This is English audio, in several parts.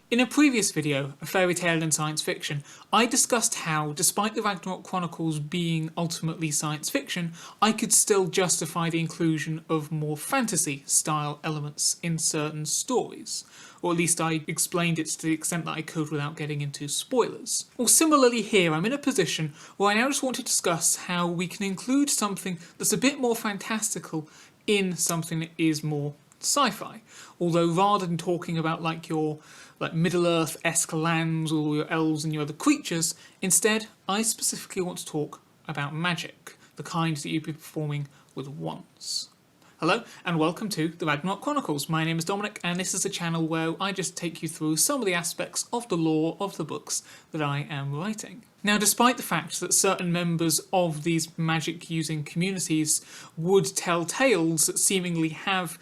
In a previous video, A Fairy Tale in Science Fiction, I discussed how, despite the Ragnarok Chronicles being ultimately science fiction, I could still justify the inclusion of more fantasy-style elements in certain stories. Or at least I explained it to the extent that I could without getting into spoilers. Well, similarly here, I'm in a position where I now just want to discuss how we can include something that's a bit more fantastical in something that is more sci-fi. Although rather than talking about your Middle-earth-esque lands or your elves and your other creatures, instead I specifically want to talk about magic, the kind that you'd be performing with wands. Hello and welcome to the Ragnarok Chronicles. My name is Dominic and this is a channel where I just take you through some of the aspects of the lore of the books that I am writing. Now, despite the fact that certain members of these magic-using communities would tell tales that seemingly have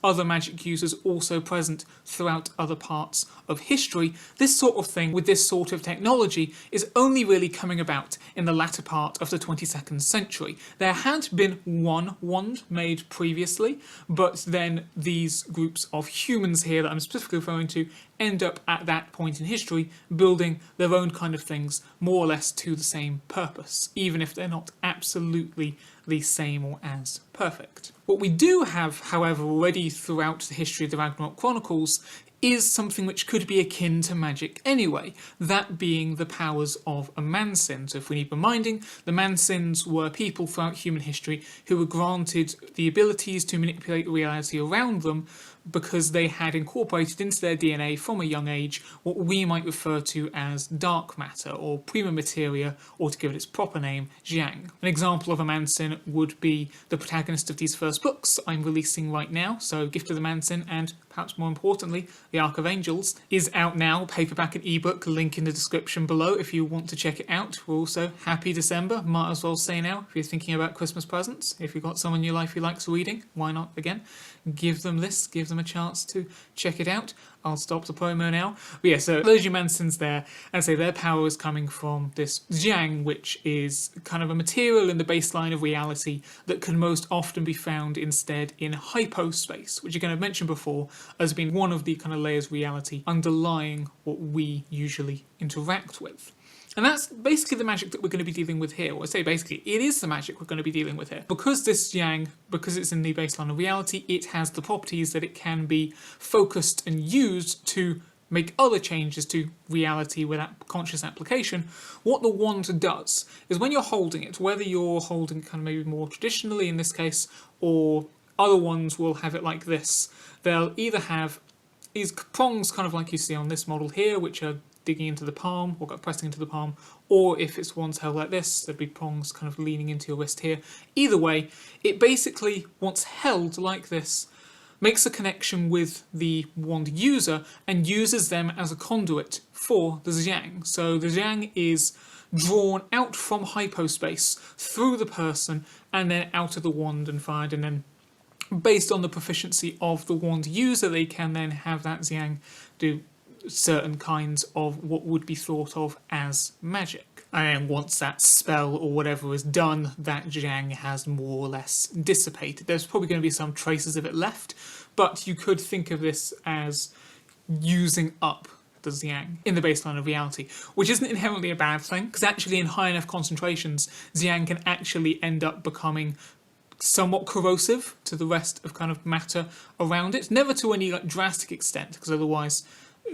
other magic users also present throughout other parts of history, this sort of thing with this sort of technology is only really coming about in the latter part of the 22nd century. There had been one wand made previously, but then these groups of humans here that I'm specifically referring to end up at that point in history building their own kind of things more or less to the same purpose, even if they're not absolutely the same or as perfect. What we do have, however, already throughout the history of the Ragnarok Chronicles is something which could be akin to magic anyway, that being the powers of a Mancyn. So if we need reminding, the Mancynns were people throughout human history who were granted the abilities to manipulate reality around them because they had incorporated into their DNA from a young age what we might refer to as dark matter or prima materia, or to give it its proper name, Ziangg. An example of a Mancyn would be the protagonist of these first books I'm releasing right now, so Gift of the Mancyn and perhaps more importantly, The Arc of Angels, is out now, paperback and ebook, link in the description below if you want to check it out. We're also happy December, might as well say now, if you're thinking about Christmas presents, if you've got someone in your life who likes reading, why not again? Give them this, give them a chance to check it out. I'll stop the promo now. But yeah, so those are your Mancynns there, and so their power is coming from this Ziangg, which is kind of a material in the baseline of reality that can most often be found instead in hypospace, which again I've mentioned before as being one of the kind of layers of reality underlying what we usually interact with. And that's basically the magic that we're going to be dealing with here. Or I say basically, it is the magic we're going to be dealing with here. Because this Ziangg, because it's in the baseline of reality, it has the properties that it can be focused and used to make other changes to reality without conscious application. What the wand does is when you're holding it, whether you're holding it kind of maybe more traditionally in this case, or other ones will have it like this, they'll either have these prongs kind of like you see on this model here, which are digging into the palm or pressing into the palm, or if it's ones held like this, there'd be prongs kind of leaning into your wrist here. Either way, it basically, once held like this, makes a connection with the wand user and uses them as a conduit for the Ziangg. So the Ziangg is drawn out from hypospace through the person and then out of the wand and fired, and then based on the proficiency of the wand user, they can then have that Ziangg do certain kinds of what would be thought of as magic. And once that spell or whatever is done, that Ziangg has more or less dissipated. There's probably going to be some traces of it left, but you could think of this as using up the Ziangg in the baseline of reality, which isn't inherently a bad thing, because actually in high enough concentrations, Ziangg can actually end up becoming somewhat corrosive to the rest of kind of matter around it. Never to any drastic extent, because otherwise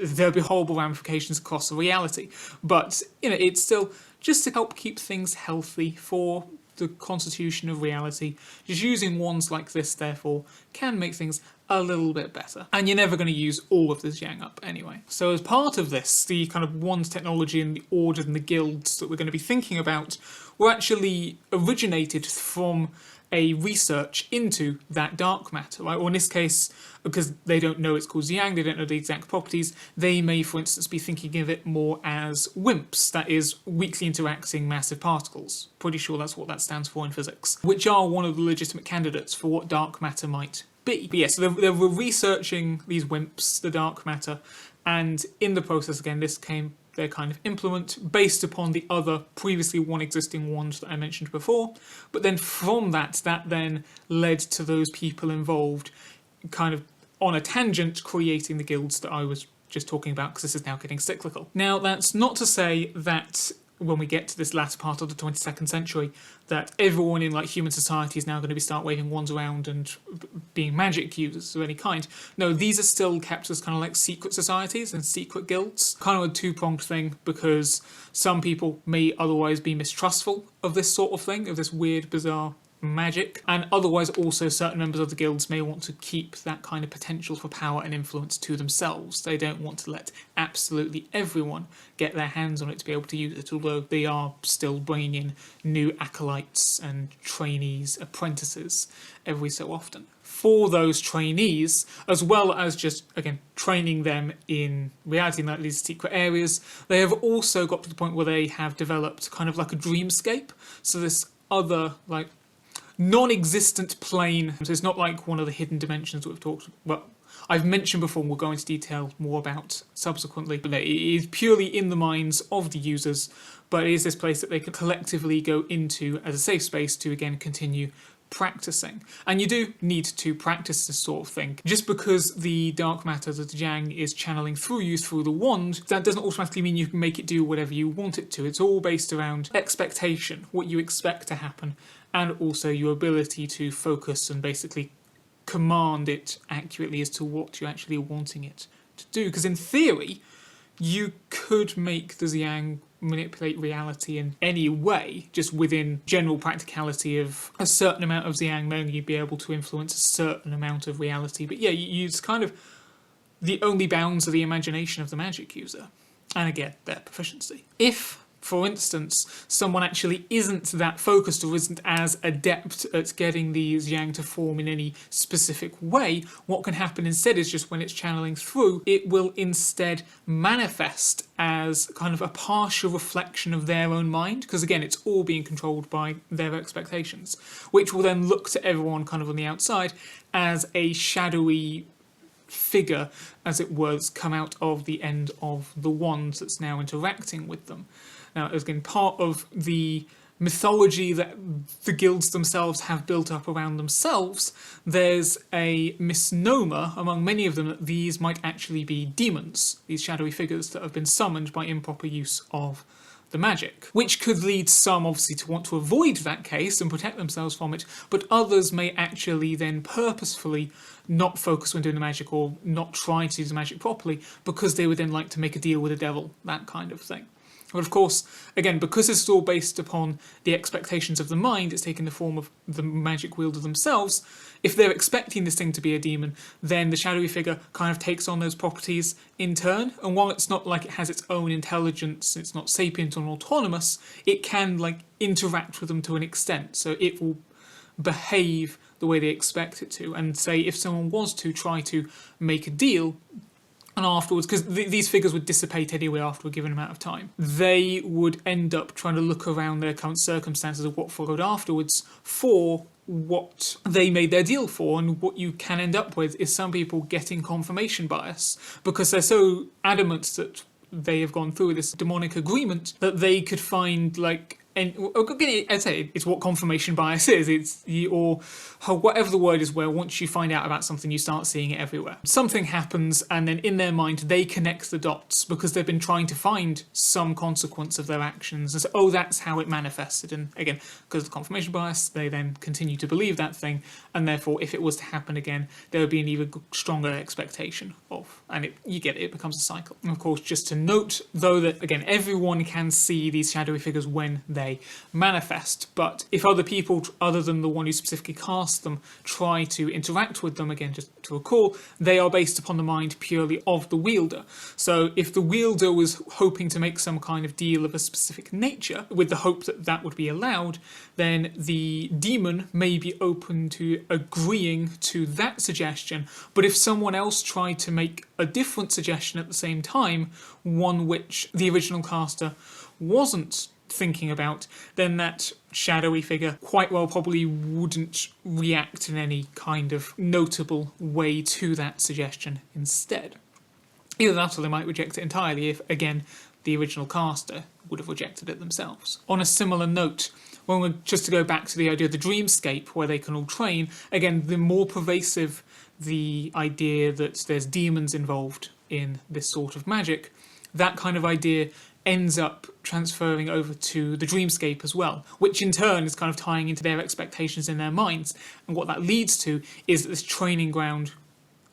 there'll be horrible ramifications across the reality. But, it's still just to help keep things healthy for the constitution of reality. Just using wands like this, therefore, can make things a little bit better. And you're never going to use all of this Ziangg up anyway. So as part of this, the kind of wand technology and the orders and the guilds that we're going to be thinking about were actually originated from a research into that dark matter, right? Or in this case, because they don't know it's called Ziangg, they don't know the exact properties, they may, for instance, be thinking of it more as WIMPs, that is, weakly interacting massive particles. Pretty sure that's what that stands for in physics, which are one of the legitimate candidates for what dark matter might be. But yes, they were researching these WIMPs, the dark matter, and in the process, again, this came their kind of implement based upon the other previously one existing wand that I mentioned before. But then from that then led to those people involved kind of on a tangent creating the guilds that I was just talking about because this is now getting cyclical. Now, that's not to say that when we get to this latter part of the 22nd century, that everyone in like human society is now going to start waving wands around and being magic users of any kind. No, these are still kept as kind of like secret societies and secret guilds. Kind of a two-pronged thing, because some people may otherwise be mistrustful of this sort of thing, of this weird, bizarre magic, and otherwise also certain members of the guilds may want to keep that kind of potential for power and influence to themselves. They don't want to let absolutely everyone get their hands on it to be able to use it, although they are still bringing in new acolytes and trainees, apprentices every so often. For those trainees, as well as just, again, training them in reality in like these secret areas, they have also got to the point where they have developed kind of like a dreamscape. So this other like non-existent plane. So it's not like one of the hidden dimensions that we've talked about. I've mentioned before, and we'll go into detail more about subsequently, but it is purely in the minds of the users, but it is this place that they can collectively go into as a safe space to, again, continue practicing. And you do need to practice this sort of thing. Just because the dark matter that Ziangg is channeling through you through the wand, that doesn't automatically mean you can make it do whatever you want it to. It's all based around expectation, what you expect to happen, and also your ability to focus and basically command it accurately as to what you're actually wanting it to do. Because in theory, you could make the Ziangg manipulate reality in any way, just within general practicality of a certain amount of Ziangg knowing you'd be able to influence a certain amount of reality. But yeah, it's kind of the only bounds of the imagination of the magic user. And again, their proficiency. If, for instance, someone actually isn't that focused or isn't as adept at getting the Ziangg to form in any specific way, what can happen instead is just when it's channeling through, it will instead manifest as kind of a partial reflection of their own mind, because again, it's all being controlled by their expectations, which will then look to everyone kind of on the outside as a shadowy figure, as it was, come out of the end of the wand that's now interacting with them. Now, again, part of the mythology that the guilds themselves have built up around themselves, there's a misnomer among many of them that these might actually be demons, these shadowy figures that have been summoned by improper use of the magic, which could lead some obviously to want to avoid that case and protect themselves from it, but others may actually then purposefully not focus when doing the magic or not try to use the magic properly because they would then like to make a deal with the devil, that kind of thing. But of course, again, because this is all based upon the expectations of the mind, it's taken the form of the magic wielder themselves. If they're expecting this thing to be a demon, then the shadowy figure kind of takes on those properties in turn. And while it's not like it has its own intelligence, it's not sapient or autonomous, it can like interact with them to an extent. So it will behave the way they expect it to. And say if someone was to try to make a deal, and afterwards, because these figures would dissipate anyway after a given amount of time, they would end up trying to look around their current circumstances of what followed afterwards for what they made their deal for. And what you can end up with is some people getting confirmation bias because they're so adamant that they have gone through this demonic agreement that they could find like. And I'd say it's what confirmation bias is. It's or whatever the word is, where once you find out about something, you start seeing it everywhere. Something happens, and then in their mind, they connect the dots because they've been trying to find some consequence of their actions. And so, oh, that's how it manifested. And again, because of the confirmation bias, they then continue to believe that thing. And therefore, if it was to happen again, there would be an even stronger expectation of. And you get it, it becomes a cycle. And of course, just to note, though, that again, everyone can see these shadowy figures when they manifest, but if other people other than the one who specifically cast them try to interact with them, again just to recall, they are based upon the mind purely of the wielder. So if the wielder was hoping to make some kind of deal of a specific nature with the hope that that would be allowed, then the demon may be open to agreeing to that suggestion. But if someone else tried to make a different suggestion at the same time, one which the original caster wasn't thinking about, then that shadowy figure quite well probably wouldn't react in any kind of notable way to that suggestion instead. Either that or they might reject it entirely if, again, the original caster would have rejected it themselves. On a similar note, just to go back to the idea of the dreamscape where they can all train, again, the more pervasive the idea that there's demons involved in this sort of magic, that kind of idea ends up transferring over to the dreamscape as well, which in turn is kind of tying into their expectations in their minds. And what that leads to is that this training ground,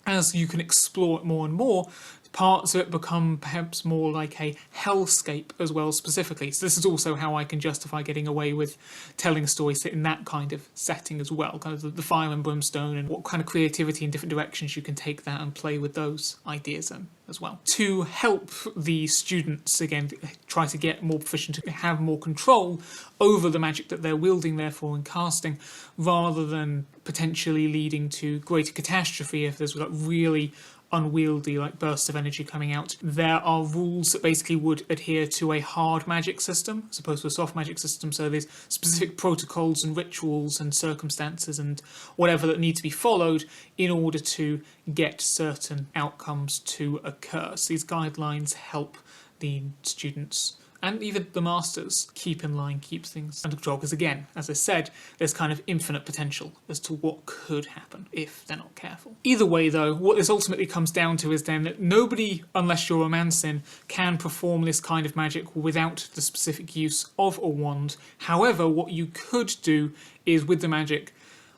as you can explore it more and more, parts of it become perhaps more like a hellscape as well, specifically. So this is also how I can justify getting away with telling a story set in that kind of setting as well, kind of the fire and brimstone, and what kind of creativity in different directions you can take that and play with those ideas in as well. To help the students, again, try to get more proficient, to have more control over the magic that they're wielding, therefore, and casting, rather than potentially leading to greater catastrophe if there's like really unwieldy like bursts of energy coming out. There are rules that basically would adhere to a hard magic system as opposed to a soft magic system, so there's specific protocols and rituals and circumstances and whatever that need to be followed in order to get certain outcomes to occur. So these guidelines help the students and even the masters keep in line, keep things under control, because again, as I said, there's kind of infinite potential as to what could happen if they're not careful. Either way though, what this ultimately comes down to is then that nobody, unless you're a Mancyn, can perform this kind of magic without the specific use of a wand. However, what you could do is with the magic,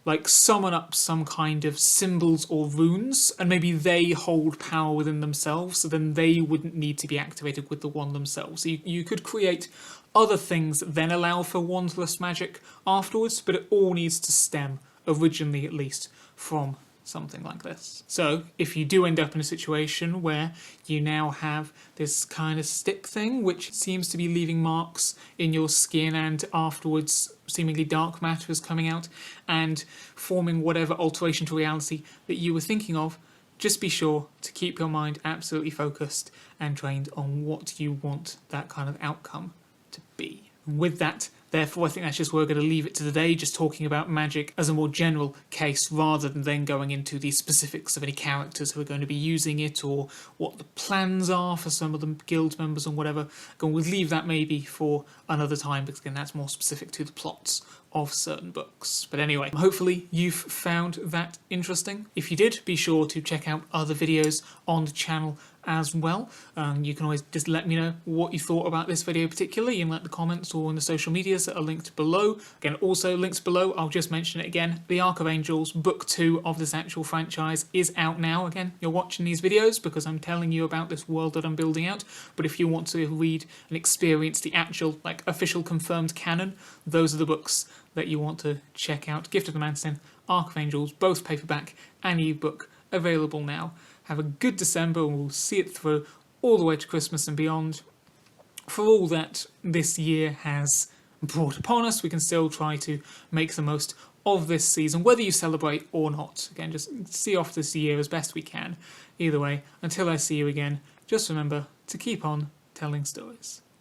like summon up some kind of symbols or runes, and maybe they hold power within themselves, so then they wouldn't need to be activated with the wand themselves. So you could create other things that then allow for wandless magic afterwards, but it all needs to stem, originally at least, from something like this. So if you do end up in a situation where you now have this kind of stick thing which seems to be leaving marks in your skin, and afterwards seemingly dark matter is coming out and forming whatever alteration to reality that you were thinking of, just be sure to keep your mind absolutely focused and trained on what you want that kind of outcome to be. And with that, therefore, I think that's just where we're going to leave it today, just talking about magic as a more general case rather than then going into the specifics of any characters who are going to be using it or what the plans are for some of the guild members and whatever. And we'll leave that maybe for another time, because again, that's more specific to the plots of certain books. But anyway, hopefully you've found that interesting. If you did, be sure to check out other videos on the channel as well. You can always just let me know what you thought about this video particularly in like the comments or in the social medias that are linked below. Again, also links below, I'll just mention it again. The Arc of Angels, book 2 of this actual franchise is out now. Again, you're watching these videos because I'm telling you about this world that I'm building out, but if you want to read and experience the actual like official confirmed canon, those are the books that you want to check out. Gift of the Mancyn, Arc of Angels, both paperback and ebook available now. Have a good December, and we'll see it through all the way to Christmas and beyond. For all that this year has brought upon us, we can still try to make the most of this season, whether you celebrate or not. Again, just see off this year as best we can. Either way, until I see you again, just remember to keep on telling stories.